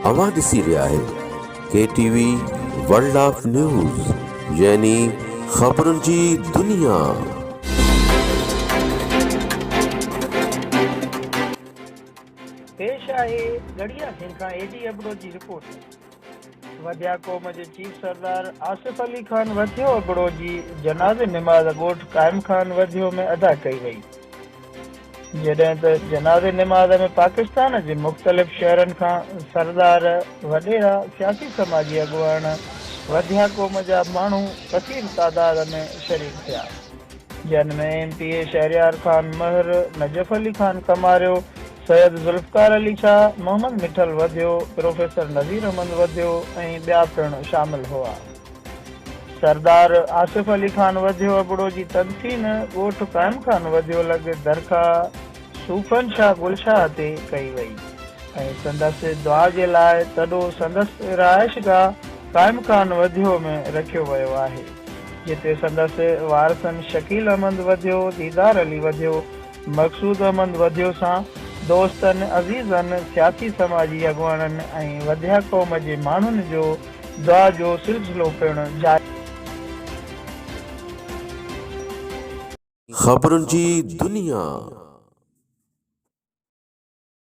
अवां ॾिसी रहिया आहियो KTV वर्ल्ड ऑफ न्यूज़ यानी ख़बरुनि जी दुनिया। पेश आहे गड़िया सिंह खां एडी अबड़ो जी रिपोर्ट। वधीया क़ौम जे चीफ सरदार आसिफ अली खान वधियो अबड़ो जी जनाज़े नमाज ॻोठ क़ाइम खान वधियो में अदा कई वई। जॾहिं त जनाज़े नमाज में पाकिस्तान जे मुख़्तलिफ़ शहरनि खां सरदार वधेरा सियासी समाजी अॻुवान वधीया क़ौम जा माण्हू कसीर तादाद में शरीक थिया, जिन में MPA शहरियार खान महर, नजफ अली खान कमारियो, सैयद ज़ुल्फ़कार अली शाह, मोहम्मद मिठल वधियो, प्रोफेसर नज़ीर अहमद वधियो ऐं ॿिया पिणु शामिल हुआ। सरदार आसिफ अली खान वधियो अबड़ो जी तदफ़ीन ॻोठ क़ाइम खान वधियो लॻ दरगाह सूफ़न शाह गुलशाह ते कई वई ऐं संदसि दुआ जे लाइ तॾो संदसि रहाइशगाह क़ाइम खान वधियो में रखियो वियो आहे, जिते संदसि वारसनि शकील अहमद वधियो, दीदार अली वधियो, मक़सूद अहमद वधियो सां दोस्तनि, अज़ीज़नि, सियासी समाजी अॻुवाननि ऐं वधीया क़ौम जे माण्हुनि जो दुआ जो सिलसिलो पिणु जारी। ख़बरुनि जी दुनिया।